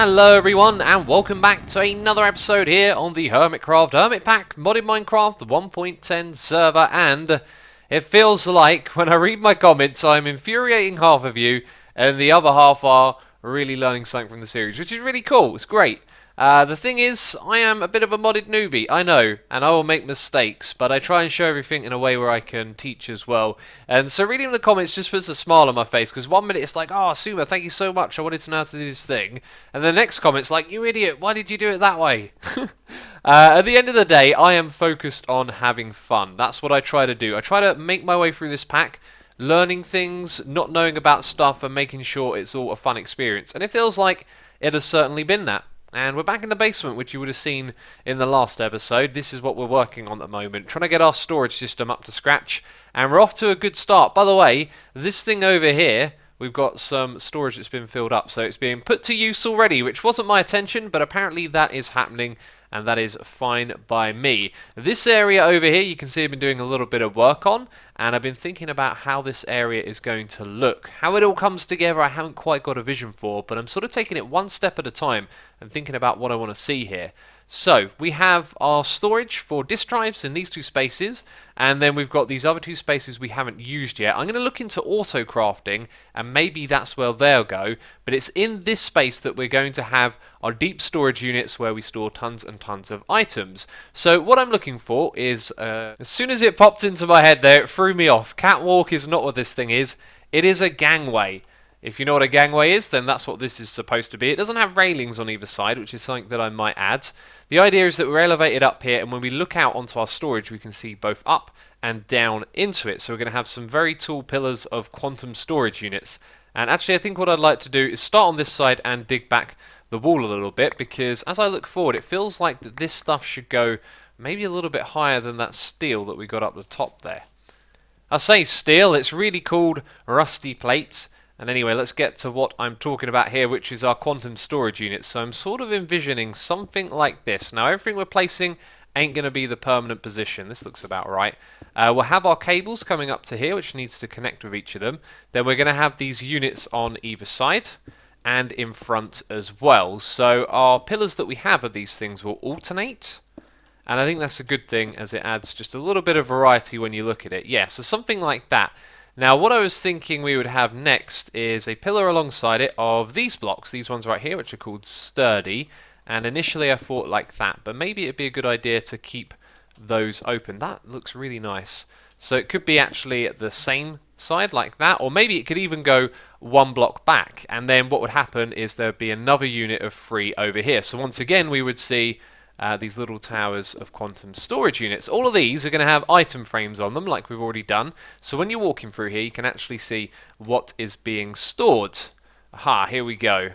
Hello everyone and welcome back to another episode here on the Hermitpack modded Minecraft 1.10 server, and it feels like when I read my comments I'm infuriating half of you and the other half are really learning something from the series, which is really cool. It's great. The thing is, I am a bit of a modded newbie, I know, and I will make mistakes, but I try and show everything in a way where I can teach as well. And so reading the comments just puts a smile on my face, because 1 minute it's like, oh, Suma, thank you so much, I wanted to know how to do this thing. And the next comment's like, you idiot, why did you do it that way? At the end of the day, I am focused on having fun. That's what I try to do. I try to make my way through this pack, learning things, not knowing about stuff, and making sure it's all a fun experience. And it feels like it has certainly been that. And we're back in the basement, which you would have seen in the last episode. This is what we're working on at the moment, trying to get our storage system up to scratch, and we're off to a good start. By the way, this thing over here, we've got some storage that's been filled up, so it's being put to use already, which wasn't my intention, but apparently that is happening, and that is fine by me. This area over here, you can see I've been doing a little bit of work on, and I've been thinking about how this area is going to look. How it all comes together, I haven't quite got a vision for, but I'm sort of taking it one step at a time and thinking about what I want to see here. So, we have our storage for disk drives in these two spaces, and then we've got these other two spaces we haven't used yet. I'm going to look into auto crafting, and maybe that's where they'll go, but it's in this space that we're going to have our deep storage units where we store tons and tons of items. So what I'm looking for is, as soon as it popped into my head there, it threw me off. Catwalk is not what this thing is. It is a gangway. If you know what a gangway is, then that's what this is supposed to be. It doesn't have railings on either side, which is something that I might add. The idea is that we're elevated up here, and when we look out onto our storage, we can see both up and down into it. So we're going to have some very tall pillars of quantum storage units. And actually, I think what I'd like to do is start on this side and dig back the wall a little bit, because as I look forward, it feels like that this stuff should go maybe a little bit higher than that steel that we got up the top there. I say steel, it's really called rusty plates. And anyway, let's get to what I'm talking about here, which is our quantum storage units. So I'm sort of envisioning something like this. Now, everything we're placing ain't going to be the permanent position. This looks about right. We'll have our cables coming up to here, which needs to connect with each of them. Then we're going to have these units on either side and in front as well. So our pillars that we have of these things will alternate. And I think that's a good thing, as it adds just a little bit of variety when you look at it. Yeah, so something like that. Now, what I was thinking we would have next is a pillar alongside it of these blocks, these ones right here, which are called sturdy. And initially I thought like that, but maybe it'd be a good idea to keep those open. That looks really nice. So it could be actually at the same side like that, or maybe it could even go one block back. And then what would happen is there would be another unit of 3 over here. So once again, we would see these little towers of quantum storage units. All of these are going to have item frames on them, like we've already done. So when you're walking through here, you can actually see what is being stored. Aha, here we go.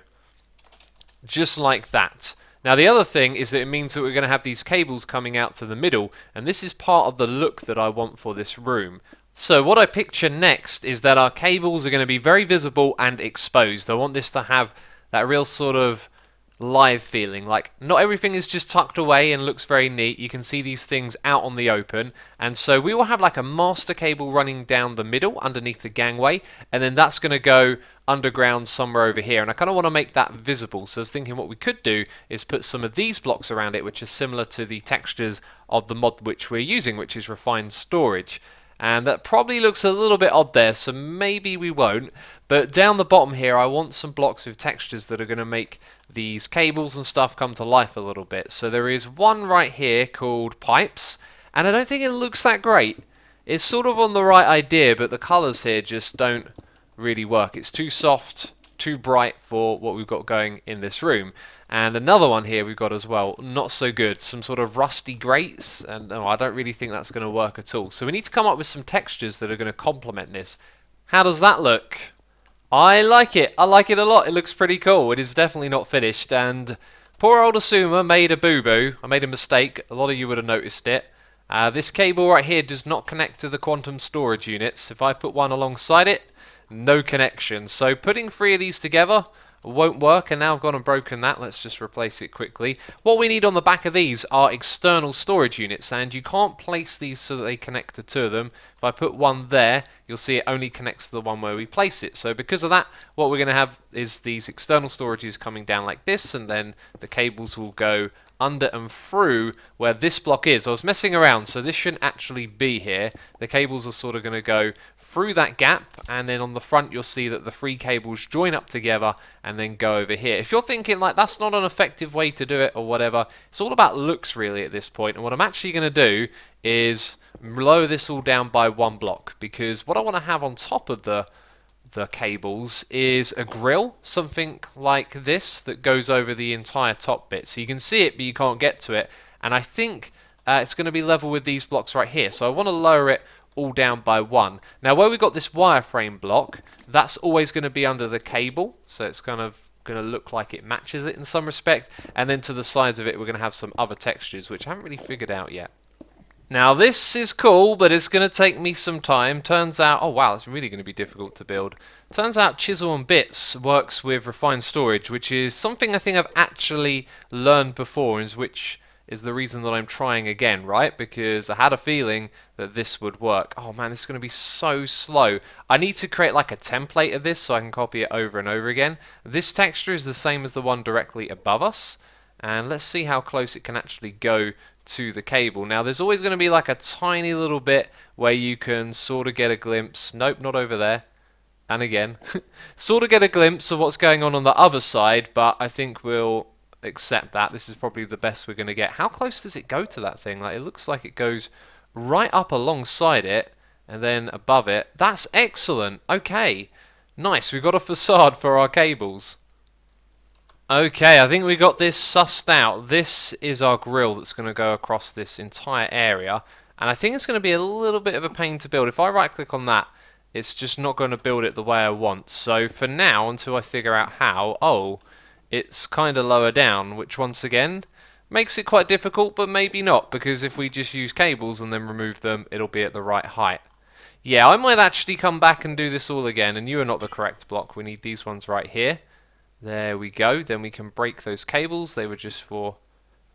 Just like that. Now the other thing is that it means that we're going to have these cables coming out to the middle, and this is part of the look that I want for this room. So what I picture next is that our cables are going to be very visible and exposed. I want this to have that real sort of live feeling, like not everything is just tucked away and looks very neat. You can see these things out on the open, and so we will have like a master cable running down the middle underneath the gangway, and then that's going to go underground somewhere over here, and I kind of want to make that visible. So I was thinking what we could do is put some of these blocks around it, which are similar to the textures of the mod which we're using, which is refined storage. And that probably looks a little bit odd there, so maybe we won't. But down the bottom here, I want some blocks with textures that are going to make these cables and stuff come to life a little bit. So there is one right here called pipes, and I don't think it looks that great. It's sort of on the right idea, but the colours here just don't really work. It's too soft, too bright for what we've got going in this room. And another one here we've got as well, not so good, some sort of rusty grates, and no, I don't really think that's going to work at all. So we need to come up with some textures that are going to complement this. How does that look? I like it a lot. It looks pretty cool. It is definitely not finished, and poor old Asuma made a boo-boo. I made a mistake. A lot of you would have noticed it. This cable right here does not connect to the quantum storage units. If I put one alongside it, no connection. So putting 3 of these together won't work, and now I've gone and broken that. Let's just replace it quickly. What we need on the back of these are external storage units, and you can't place these so that they connect to 2 of them If I put one there, you'll see it only connects to the one where we place it. So because of that, what we're going to have is these external storages coming down like this, and then the cables will go under and through where this block is. I was messing around, so this shouldn't actually be here. The cables are sort of going to go through that gap, and then on the front you'll see that the three cables join up together and then go over here. If you're thinking like that's not an effective way to do it or whatever, it's all about looks really at this point. And what I'm actually going to do is lower this all down by one block, because what I want to have on top of the cables is a grill, something like this, that goes over the entire top bit. So you can see it, but you can't get to it. And I think it's going to be level with these blocks right here. So I want to lower it all down by one. Now where we got this wireframe block, that's always going to be under the cable. So it's kind of going to look like it matches it in some respect. And then to the sides of it, we're going to have some other textures, which I haven't really figured out yet. Now this is cool, but it's going to take me some time. Turns out, oh wow, it's really going to be difficult to build. Turns out Chisel and Bits works with refined storage, which is something I think I've actually learned before, which is the reason that I'm trying again, right? Because I had a feeling that this would work. Oh man, this is going to be so slow. I need to create like a template of this so I can copy it over and over again. This texture is the same as the one directly above us, and let's see how close it can actually go to the cable. Now there's always going to be like a tiny little bit where you can sort of get a glimpse, nope, not over there, and again, sort of get a glimpse of what's going on the other side, but I think we'll accept that. This is probably the best we're going to get. How close does it go to that thing? Like, it looks like it goes right up alongside it and then above it. That's excellent. Okay, nice. We've got a facade for our cables. Okay, I think we got this sussed out. This is our grill that's going to go across this entire area, and I think it's going to be a little bit of a pain to build. If I right click on that, it's just not going to build it the way I want. So for now, until I figure out how, oh, it's kind of lower down, which once again makes it quite difficult, but maybe not, because if we just use cables and then remove them, it'll be at the right height. Yeah, I might actually come back and do this all again, and you are not the correct block. We need these ones right here. There we go. Then we can break those cables. They were just for...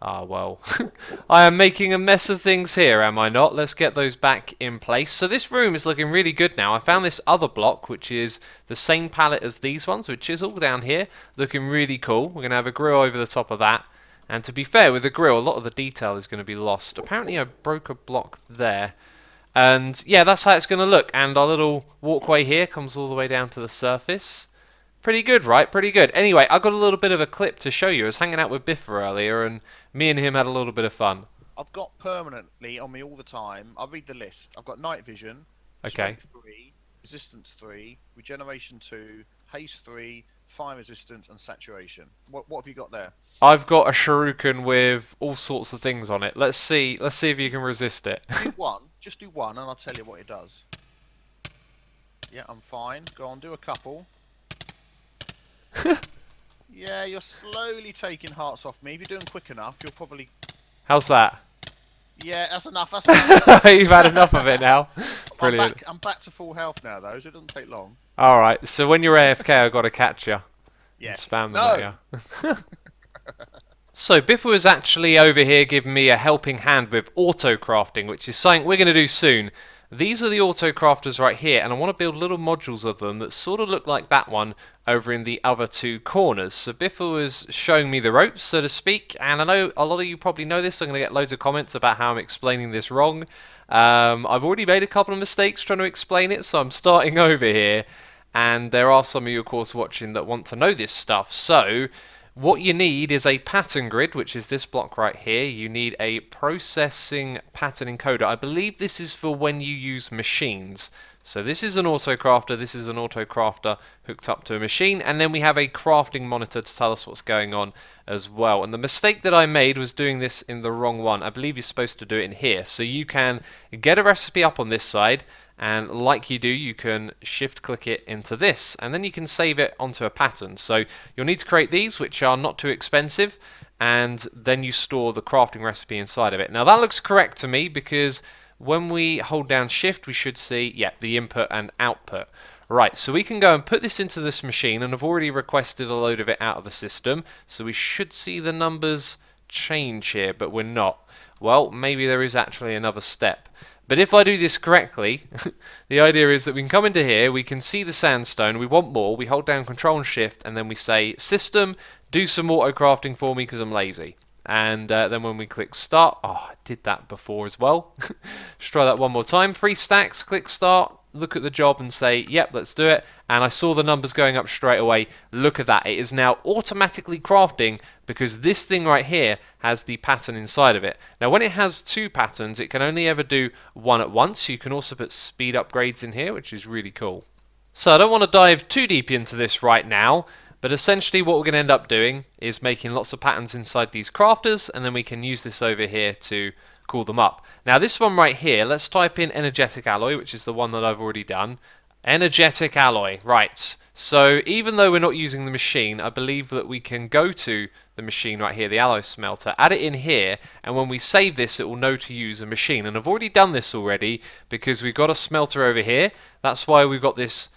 Ah, well. I am making a mess of things here, am I not? Let's get those back in place. So this room is looking really good now. I found this other block, which is the same palette as these ones, which is all down here. Looking really cool. We're going to have a grill over the top of that. And to be fair, with the grill, a lot of the detail is going to be lost. Apparently I broke a block there. And yeah, that's how it's going to look. And our little walkway here comes all the way down to the surface. Pretty good, right? Pretty good. Anyway, I got a little bit of a clip to show you. I was hanging out with Biff earlier, and me and him had a little bit of fun. I've got permanently on me all the time. I'll read the list. I've got night vision, Okay. strength 3, resistance 3, regeneration 2, haste 3, fire resistance, and saturation. What have you got there? I've got a shuriken with all sorts of things on it. Let's see if you can resist it. Do one. Just do one, and I'll tell you what it does. Yeah, I'm fine. Go on, do a couple. Yeah, you're slowly taking hearts off me. If you're doing quick enough, you'll probably... How's that? Yeah, that's enough. That's enough. You've had enough of it now. Brilliant. I'm back to full health now, though, so it doesn't take long. Alright, so when you're AFK, I've got to catch you. Yes. Spam them at you. So Biff was actually over here giving me a helping hand with auto crafting, which is something we're going to do soon. These are the auto crafters right here, and I want to build little modules of them that sort of look like that one over in the other two corners. So Biff was showing me the ropes, so to speak, and I know a lot of you probably know this, so I'm going to get loads of comments about how I'm explaining this wrong. I've already made a couple of mistakes trying to explain it, so I'm starting over here, and there are some of you, of course, watching that want to know this stuff. So what you need is a pattern grid, which is this block right here. You need a processing pattern encoder. I believe this is for when you use machines. So this is an auto crafter, this is an auto crafter hooked up to a machine, and then we have a crafting monitor to tell us what's going on as well. And the mistake that I made was doing this in the wrong one. I believe you're supposed to do it in here. So you can get a recipe up on this side, and like you do, you can shift click it into this, and then you can save it onto a pattern. So you'll need to create these, which are not too expensive, and then you store the crafting recipe inside of it. Now that looks correct to me, because when we hold down shift, we should see, yeah, the input and output. Right, so we can go and put this into this machine, and I've already requested a load of it out of the system, so we should see the numbers change here, but we're not. Well, maybe there is actually another step. But if I do this correctly, the idea is that we can come into here, we can see the sandstone, we want more, we hold down Control and Shift, and then we say, System, do some auto crafting for me because I'm lazy. And then when we click Start, oh, I did that before as well. Let's try that one more time. 3 stacks, click Start, look at the job and say, yep, let's do it. And I saw the numbers going up straight away. Look at that. It is now automatically crafting because this thing right here has the pattern inside of it. Now, when it has 2 patterns, it can only ever do 1 at once. You can also put speed upgrades in here, which is really cool. So I don't want to dive too deep into this right now, but essentially what we're going to end up doing is making lots of patterns inside these crafters, and then we can use this over here to call them up. Now this one right here, let's type in energetic alloy, which is the one that I've already done. Energetic alloy, right. So even though we're not using the machine, I believe that we can go to the machine right here, the alloy smelter, add it in here, and when we save this it will know to use a machine. And I've already done this already because we've got a smelter over here. That's why we've got this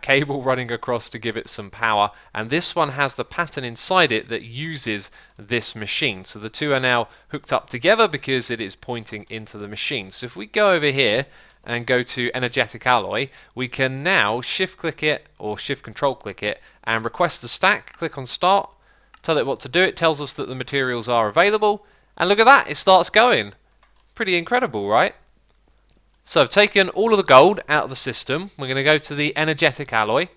cable running across to give it some power, and this one has the pattern inside it that uses this machine. So the two are now hooked up together because it is pointing into the machine. So if we go over here and go to energetic alloy, we can now shift click it or shift control click it and request a stack. Click on start, tell it what to do. It tells us that the materials are available, and look at that, it starts going. Pretty incredible, right? So I've taken all of the gold out of the system. We're going to go to the energetic alloy,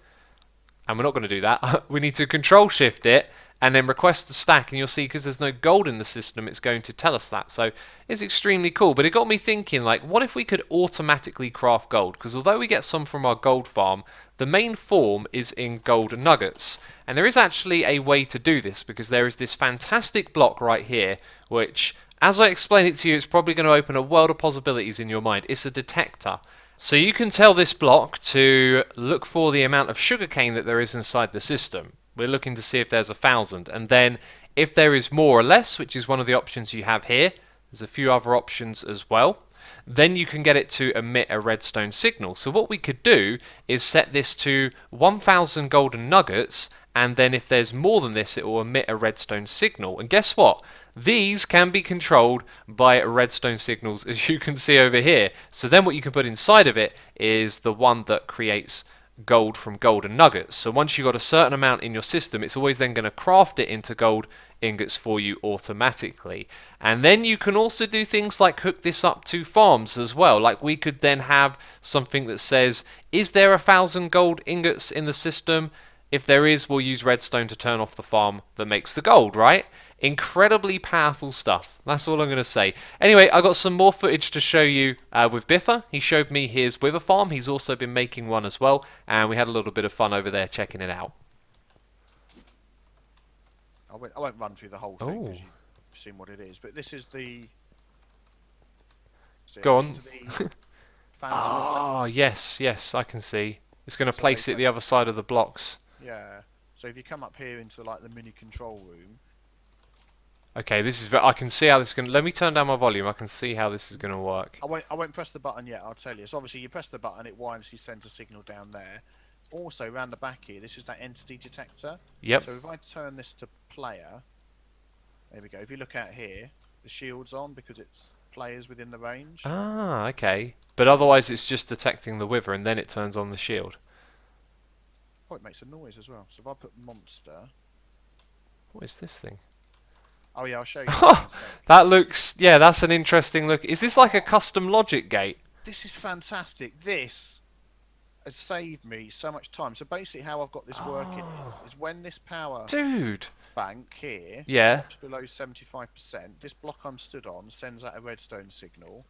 and we're not going to do that. We need to control shift it and then request the stack, and you'll see because there's no gold in the system it's going to tell us that. So it's extremely cool, but it got me thinking, like, what if we could automatically craft gold? Because although we get some from our gold farm, the main form is in gold nuggets, and there is actually a way to do this because there is this fantastic block right here which, as I explain it to you, it's probably going to open a world of possibilities in your mind. It's a detector. So you can tell this block to look for the amount of sugarcane that there is inside the system. We're looking to see if there's 1,000. And then if there is more or less, which is one of the options you have here, there's a few other options as well, then you can get it to emit a redstone signal. So what we could do is set this to 1,000 golden nuggets, and then if there's more than this, it will emit a redstone signal. And guess what? These can be controlled by redstone signals, as you can see over here. So then what you can put inside of it is the one that creates gold from golden nuggets. So once you've got a certain amount in your system, it's always then going to craft it into gold ingots for you automatically. And then you can also do things like hook this up to farms as well. Like we could then have something that says, is there 1,000 gold ingots in the system? If there is, we'll use redstone to turn off the farm that makes the gold, right? Incredibly powerful stuff. That's all I'm going to say. Anyway, I got some more footage to show you with Biffa. He showed me his wither farm. He's also been making one as well, and we had a little bit of fun over there checking it out. I won't run through the whole thing because you've seen what it is, but this is the... Go on. Oh, yes, I can see. It's going to place it the other side of the blocks. Yeah. So if you come up here into like the mini control room. Okay, this is. I can see how this is going to... Let me turn down my volume. I can see how this is going to work. I won't press the button yet, I'll tell you. So obviously you press the button, it wirelessly sends a signal down there. Also, around the back here, this is that entity detector. Yep. So if I turn this to player, there we go. If you look out here, the shield's on because it's players within the range. Ah, okay. But otherwise it's just detecting the wither and then it turns on the shield. Oh, it makes a noise as well. So if I put monster... What is this thing? Oh yeah, I'll show you. That looks... Yeah, that's an interesting look. Is this like a custom logic gate? This is fantastic. This has saved me so much time. So basically how I've got this working is when this power bank here drops below 75%, this block I'm stood on sends out a redstone signal.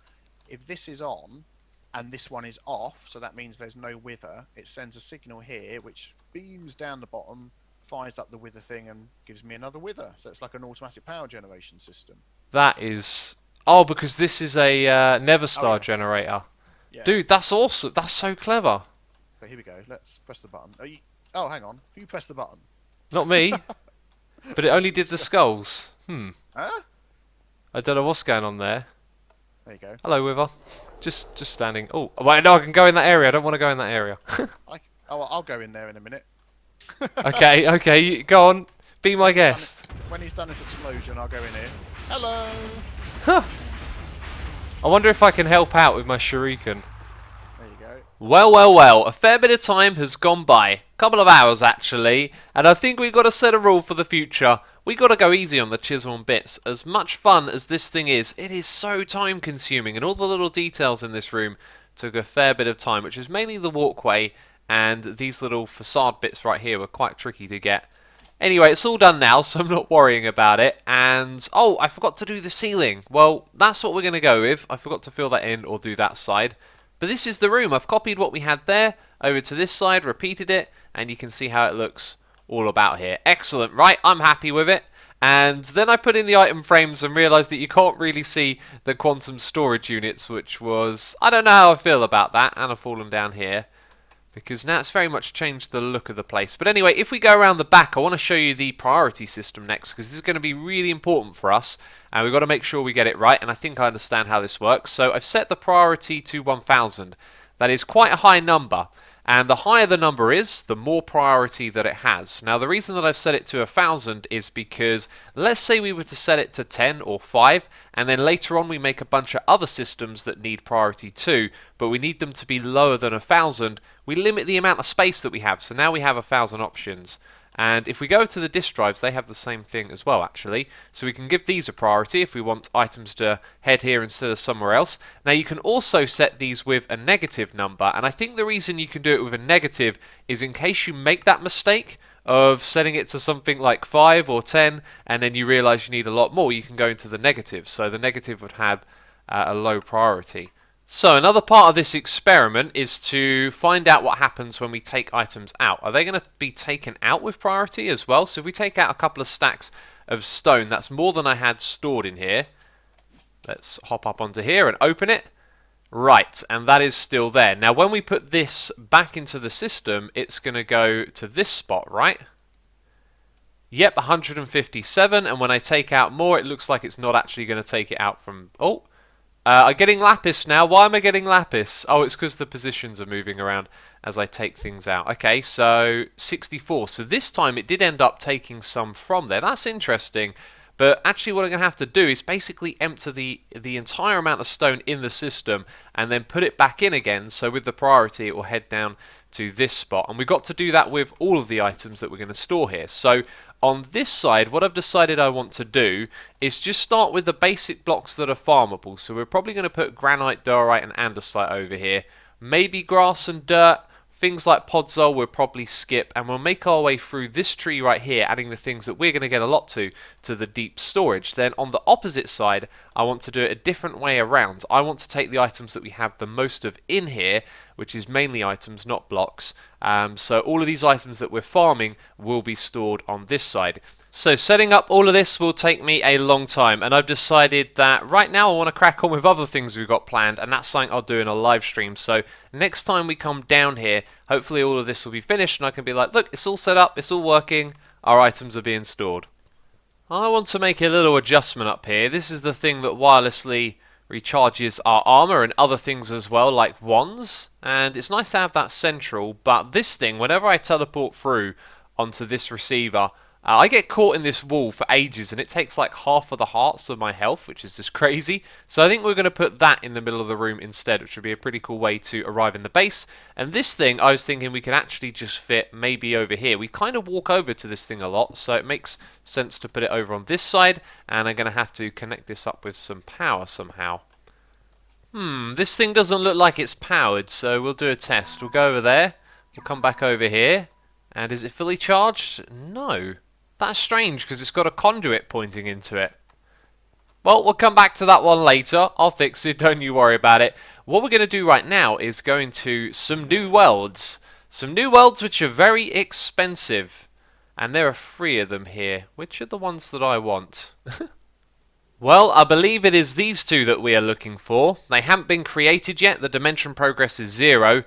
If this is on and this one is off, so that means there's no wither, it sends a signal here which beams down the bottom, fires up the wither thing and gives me another wither. So it's like an automatic power generation system. That is... Oh, because this is a Neverstar generator. Yeah. Dude, that's awesome. That's so clever. So here we go. Let's press the button. Oh, hang on. Who pressed the button? Not me. But it only did the skulls. Huh? I don't know what's going on there. There you go. Hello, Wither. Just standing. Oh, wait, no, I can go in that area. I don't want to go in that area. I'll go in there in a minute. Okay, go on. Be my guest. When he's done his explosion, I'll go in here. Hello! Huh. I wonder if I can help out with my shuriken. There you go. Well, well, well. A fair bit of time has gone by. A couple of hours, actually. And I think we've got to set a rule for the future. We've got to go easy on the chisel and bits. As much fun as this thing is, it is so time consuming. And all the little details in this room took a fair bit of time, which is mainly the walkway. And these little facade bits right here were quite tricky to get. Anyway, it's all done now, so I'm not worrying about it. And, oh, I forgot to do the ceiling. Well, that's what we're going to go with. I forgot to fill that in or do that side. But this is the room. I've copied what we had there over to this side, repeated it, and you can see how it looks all about here. Excellent, right? I'm happy with it. And then I put in the item frames and realised that you can't really see the quantum storage units, which was... I don't know how I feel about that. And I've fallen down here, because now it's very much changed the look of the place. But anyway, if we go around the back, I want to show you the priority system next, because this is going to be really important for us, and we've got to make sure we get it right, and I think I understand how this works. So I've set the priority to 1000. That is quite a high number, and the higher the number is, the more priority that it has. Now, the reason that I've set it to 1000 is because, let's say we were to set it to 10 or 5, and then later on we make a bunch of other systems that need priority too, but we need them to be lower than 1000, we limit the amount of space that we have. So now we have 1000 options. And if we go to the disk drives, they have the same thing as well, actually. So we can give these a priority if we want items to head here instead of somewhere else. Now you can also set these with a negative number, and I think the reason you can do it with a negative is in case you make that mistake of setting it to something like 5 or 10, and then you realise you need a lot more, you can go into the negative. So the negative would have a low priority. So another part of this experiment is to find out what happens when we take items out. Are they going to be taken out with priority as well? So if we take out a couple of stacks of stone, that's more than I had stored in here. Let's hop up onto here and open it. Right, and that is still there. Now when we put this back into the system, it's going to go to this spot, right? Yep, 157, and when I take out more, it looks like it's not actually going to take it out from... Oh! I'm getting lapis now. Why am I getting lapis? Oh, it's because the positions are moving around as I take things out. Okay, so 64. So this time it did end up taking some from there. That's interesting. But actually what I'm going to have to do is basically empty the entire amount of stone in the system and then put it back in again. So with the priority, it will head down to this spot. And we've got to do that with all of the items that we're going to store here. So on this side, what I've decided I want to do is just start with the basic blocks that are farmable. So we're probably going to put granite, diorite and andesite over here. Maybe grass and dirt. Things like podzol we'll probably skip, and we'll make our way through this tree right here, adding the things that we're going to get a lot to the deep storage. Then on the opposite side, I want to do it a different way around. I want to take the items that we have the most of in here, which is mainly items, not blocks. So all of these items that we're farming will be stored on this side. So setting up all of this will take me a long time, and I've decided that right now I want to crack on with other things we've got planned, and that's something I'll do in a live stream. So next time we come down here, hopefully all of this will be finished and I can be like, look, it's all set up, it's all working, our items are being stored. I want to make a little adjustment up here. This is the thing that wirelessly recharges our armor and other things as well, like wands, and it's nice to have that central, but this thing, whenever I teleport through onto this receiver, I get caught in this wall for ages and it takes like half of the hearts of my health, which is just crazy. So I think we're going to put that in the middle of the room instead, which would be a pretty cool way to arrive in the base. And this thing, I was thinking we could actually just fit maybe over here. We kind of walk over to this thing a lot, so it makes sense to put it over on this side. And I'm going to have to connect this up with some power somehow. This thing doesn't look like it's powered, so we'll do a test. We'll go over there, we'll come back over here. And is it fully charged? No. That's strange because it's got a conduit pointing into it. Well, we'll come back to that one later. I'll fix it, don't you worry about it. What we're going to do right now is go into some new worlds. Some new worlds which are very expensive. And there are 3 of them here. Which are the ones that I want? Well, I believe it is these 2 that we are looking for. They haven't been created yet. The dimension progress is 0.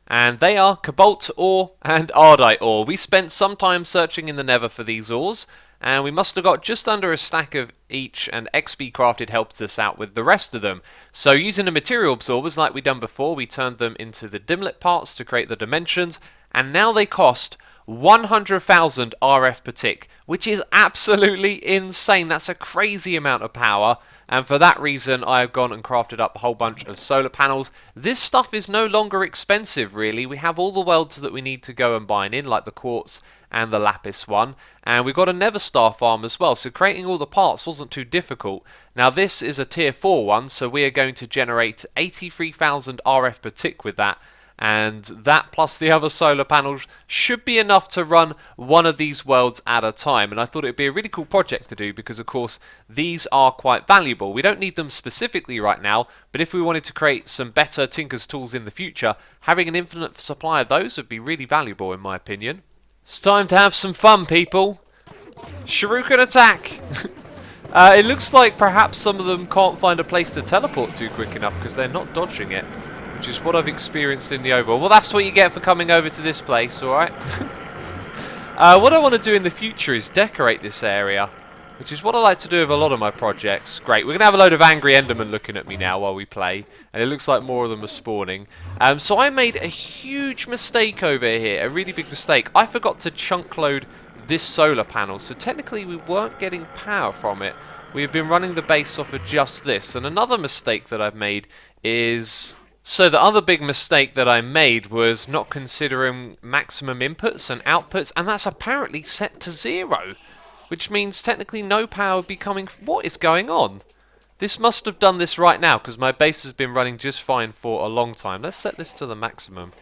And they are cobalt ore and ardite ore. We spent some time searching in the nether for these ores, and we must have got just under a stack of each, and XP Crafted helped us out with the rest of them. So using the material absorbers like we done before, we turned them into the dimlet parts to create the dimensions, and now they cost 100,000 RF per tick, which is absolutely insane. That's a crazy amount of power. And for that reason, I have gone and crafted up a whole bunch of solar panels. This stuff is no longer expensive, really. We have all the welds that we need to go and bind in, like the quartz and the lapis one. And we've got a nether star farm as well, so creating all the parts wasn't too difficult. Now this is a tier 4 one, so we are going to generate 83,000 RF per tick with that. And that plus the other solar panels should be enough to run one of these worlds at a time. And I thought it would be a really cool project to do because, of course, these are quite valuable. We don't need them specifically right now, but if we wanted to create some better Tinker's tools in the future, having an infinite supply of those would be really valuable in my opinion. It's time to have some fun, people. Shuriken attack! It looks like perhaps some of them can't find a place to teleport to quick enough because they're not dodging it. Which is what I've experienced in the overworld. Well, that's what you get for coming over to this place, alright? What I want to do in the future is decorate this area, which is what I like to do with a lot of my projects. Great, we're going to have a load of angry Endermen looking at me now while we play, and it looks like more of them are spawning. So I made a huge mistake over here, a really big mistake. I forgot to chunk load this solar panel, so technically we weren't getting power from it. We've been running the base off of just this, and another mistake that I've made is... So the other big mistake that I made was not considering maximum inputs and outputs, and that's apparently set to 0, which means technically no power would be coming. What is going on? This must have done this right now because my base has been running just fine for a long time. Let's set this to the maximum.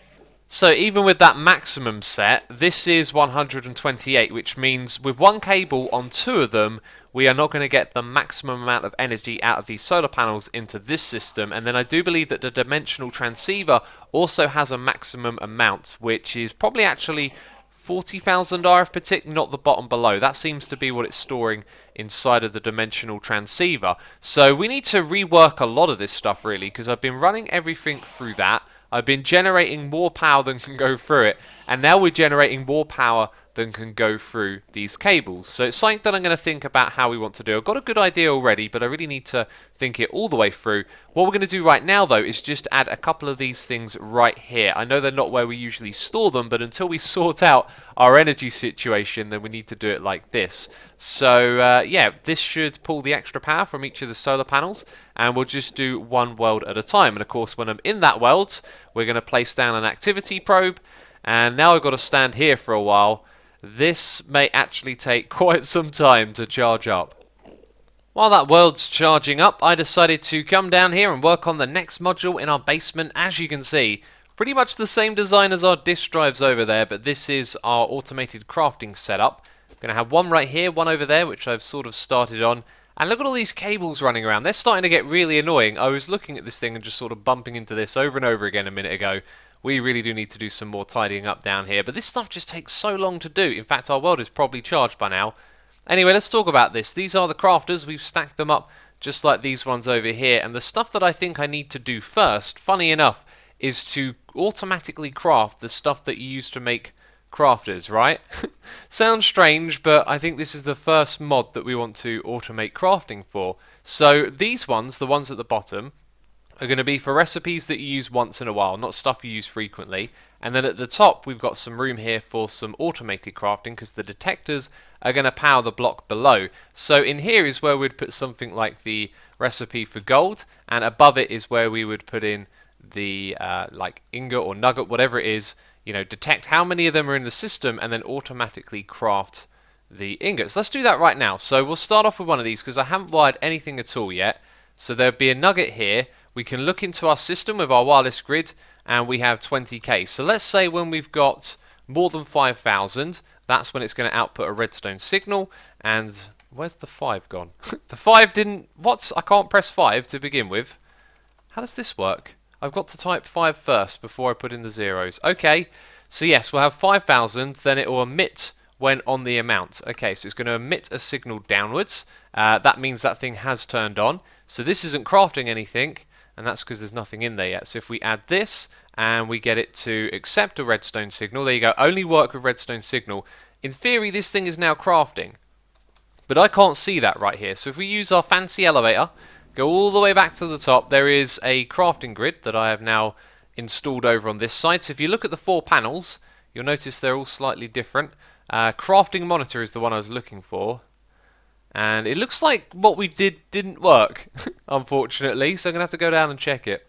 So even with that maximum set, this is 128, which means with one cable on 2 of them, we are not going to get the maximum amount of energy out of these solar panels into this system. And then I do believe that the dimensional transceiver also has a maximum amount, which is probably actually 40,000 RF per tick, not the bottom below. That seems to be what it's storing inside of the dimensional transceiver. So we need to rework a lot of this stuff really, because I've been running everything through that. I've been generating more power than can go through it, and now we're generating more power than can go through these cables. So it's something that I'm going to think about how we want to do. I've got a good idea already, but I really need to think it all the way through. What we're going to do right now, though, is just add a couple of these things right here. I know they're not where we usually store them, but until we sort out our energy situation, then we need to do it like this. So, yeah, this should pull the extra power from each of the solar panels, and we'll just do one world at a time. And, of course, when I'm in that world, we're going to place down an activity probe, and now I've got to stand here for a while. This may actually take quite some time to charge up. While that world's charging up, I decided to come down here and work on the next module in our basement. As you can see, pretty much the same design as our disk drives over there, but this is our automated crafting setup. I'm going to have one right here, one over there, which I've sort of started on. And look at all these cables running around. They're starting to get really annoying. I was looking at this thing and just sort of bumping into this over and over again a minute ago. We really do need to do some more tidying up down here. But this stuff just takes so long to do. In fact, our world is probably charged by now. Anyway, let's talk about this. These are the crafters. We've stacked them up just like these ones over here. And the stuff that I think I need to do first, funny enough, is to automatically craft the stuff that you use to make crafters, right? Sounds strange, but I think this is the first mod that we want to automate crafting for. So these ones, the ones at the bottom, are going to be for recipes that you use once in a while, not stuff you use frequently. And then at the top, we've got some room here for some automated crafting because the detectors are going to power the block below. So in here is where we'd put something like the recipe for gold, and above it is where we would put in the like ingot or nugget, whatever it is, you know, detect how many of them are in the system and then automatically craft the ingots. Let's do that right now. So we'll start off with one of these because I haven't wired anything at all yet. So there'll be a nugget here. We can look into our system with our wireless grid and we have 20k. So let's say when we've got more than 5,000, that's when it's going to output a redstone signal. And where's the 5 gone? The 5 didn't... What? I can't press 5 to begin with. How does this work? I've got to type 5 first before I put in the zeros. Okay, so yes, we'll have 5,000, then it will emit when on the amount. Okay, so it's going to emit a signal downwards. That means that thing has turned on. So this isn't crafting anything, and that's because there's nothing in there yet. So if we add this, and we get it to accept a redstone signal, there you go, only work with redstone signal. In theory, this thing is now crafting. But I can't see that right here. So if we use our fancy elevator, go all the way back to the top, there is a crafting grid that I have now installed over on this side. So if you look at the 4 panels, You'll notice they're all slightly different. Crafting monitor is the one I was looking for. And it looks like what we did didn't work, unfortunately, so I'm going to have to go down and check it.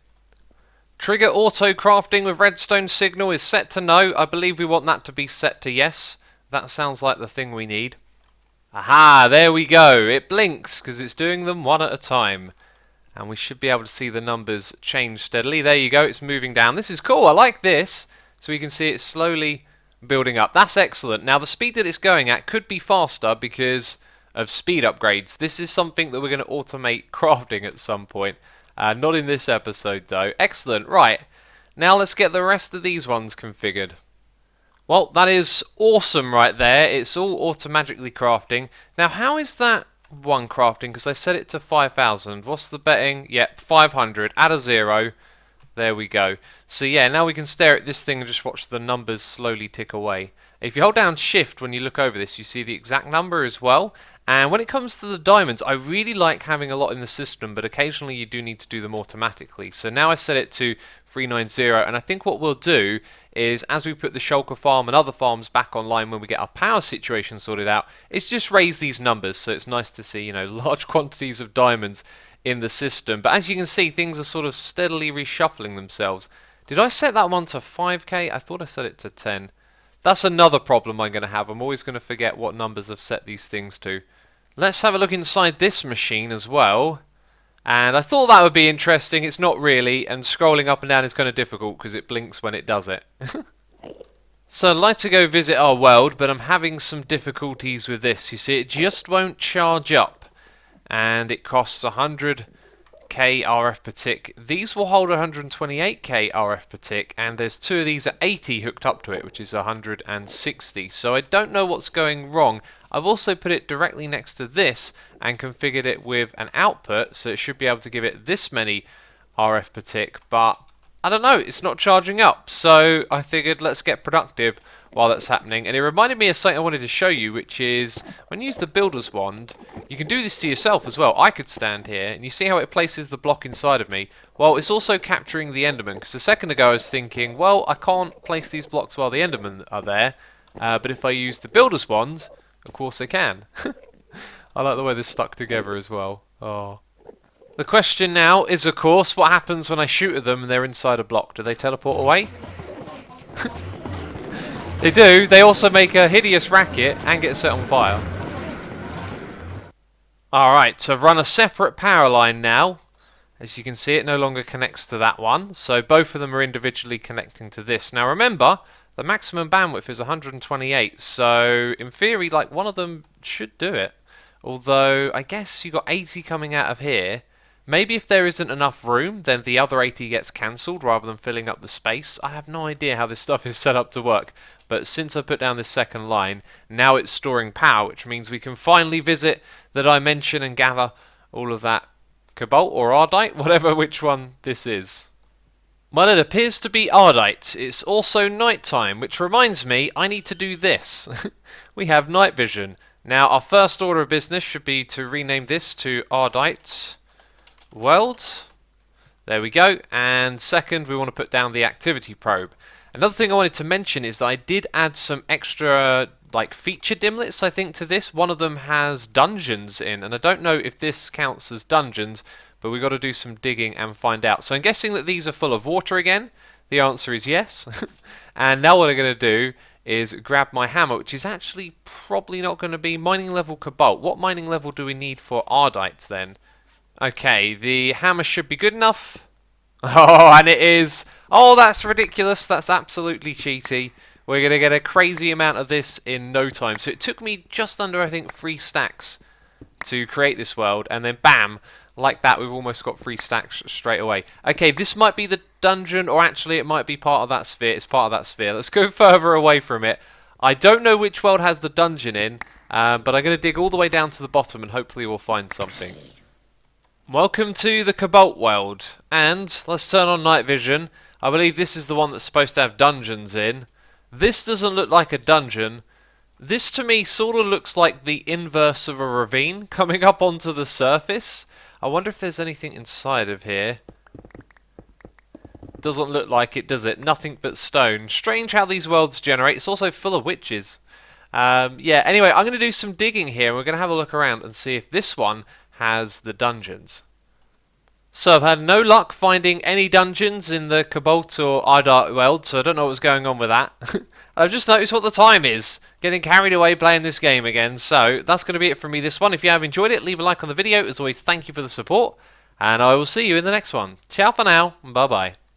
Trigger auto crafting with redstone signal is set to no. I believe we want that to be set to yes. That sounds like the thing we need. Aha, there we go. It blinks because it's doing them one at a time. And we should be able to see the numbers change steadily. There you go, it's moving down. This is cool, I like this. So we can see it slowly building up. That's excellent. Now the speed that it's going at could be faster because of speed upgrades. This is something that we're going to automate crafting at some point. Not in this episode though. Excellent, right. Now let's get the rest of these ones configured. Well, that is awesome right there. It's all automatically crafting. Now how is that one crafting? Because I set it to 5,000. What's the betting? Yep, 500. Add a 0. There we go. So yeah, now we can stare at this thing and just watch the numbers slowly tick away. If you hold down shift when you look over this, you see the exact number as well. And when it comes to the diamonds, I really like having a lot in the system, but occasionally you do need to do them automatically. So now I set it to 390, and I think what we'll do is, as we put the shulker farm and other farms back online when we get our power situation sorted out, is just raise these numbers. So it's nice to see, you know, large quantities of diamonds in the system. But as you can see, things are sort of steadily reshuffling themselves. Did I set that one to 5k? I thought I set it to 10. That's another problem I'm going to have. I'm always going to forget what numbers I've set these things to. Let's have a look inside this machine as well. And I thought that would be interesting. It's not really. And scrolling up and down is kind of difficult because it blinks when it does it. So I'd like to go visit our world, but I'm having some difficulties with this. You see, it just won't charge up. And it costs 100k RF per tick. These will hold 128k RF per tick, and there's two of these at 80 hooked up to it, which is 160. So I don't know what's going wrong. I've also put it directly next to this and configured it with an output, so it should be able to give it this many RF per tick, but I don't know, it's not charging up. So I figured let's get productive while that's happening. And it reminded me of something I wanted to show you, which is when you use the builder's wand, you can do this to yourself as well. I could stand here and you see how it places the block inside of me. Well, it's also capturing the Enderman, because a second ago I was thinking, well, I can't place these blocks while the Endermen are there, but if I use the builder's wand, of course I can. I like the way this stuck together as well. Oh. The question now is, of course, what happens when I shoot at them and they're inside a block? Do they teleport away? They do. They also make a hideous racket and get set on fire. Alright, so I've run a separate power line now. As you can see, it no longer connects to that one. So both of them are individually connecting to this. Now remember, the maximum bandwidth is 128. So in theory, like, one of them should do it. Although, I guess you got 80 coming out of here. Maybe if there isn't enough room, then the other 80 gets cancelled rather than filling up the space. I have no idea how this stuff is set up to work. But since I put down this second line, now it's storing power, which means we can finally visit the dimension and gather all of that cobalt or ardite, whatever which one this is. Well, it appears to be ardite. It's also nighttime, which reminds me I need to do this. We have night vision. Now, our first order of business should be to rename this to ardite world. There we go. And second, we want to put down the activity probe. Another thing I wanted to mention is that I did add some extra like feature dimlets, I think, to this. One of them has dungeons in, and I don't know if this counts as dungeons, but we've got to do some digging and find out. So I'm guessing that these are full of water again. The answer is yes. And now what I'm going to do is grab my hammer, which is actually probably not going to be mining level cobalt. What mining level do we need for ardite then? Okay, the hammer should be good enough. Oh, and it is. Oh, that's ridiculous. That's absolutely cheaty. We're going to get a crazy amount of this in no time. So it took me just under, I think, 3 stacks to create this world. And then, bam, like that, we've almost got 3 stacks straight away. Okay, this might be the dungeon, or actually it might be part of that sphere. It's part of that sphere. Let's go further away from it. I don't know which world has the dungeon in, but I'm going to dig all the way down to the bottom and hopefully we'll find something. Welcome to the Cobalt world, and let's turn on night vision. I believe this is the one that's supposed to have dungeons in. This doesn't look like a dungeon. This to me sort of looks like the inverse of a ravine coming up onto the surface. I wonder if there's anything inside of here. Doesn't look like it, does it? Nothing but stone. Strange how these worlds generate. It's also full of witches. Yeah, anyway, I'm going to do some digging here. We're going to have a look around and see if this one has the dungeons. So I've had no luck finding any dungeons in the Cobalt or Idark world, so I don't know what's going on with that. I've just noticed what the time is. Getting carried away playing this game again. So that's going to be it from me this one. If you have enjoyed it, leave a like on the video. As always, thank you for the support. And I will see you in the next one. Ciao for now, and bye-bye.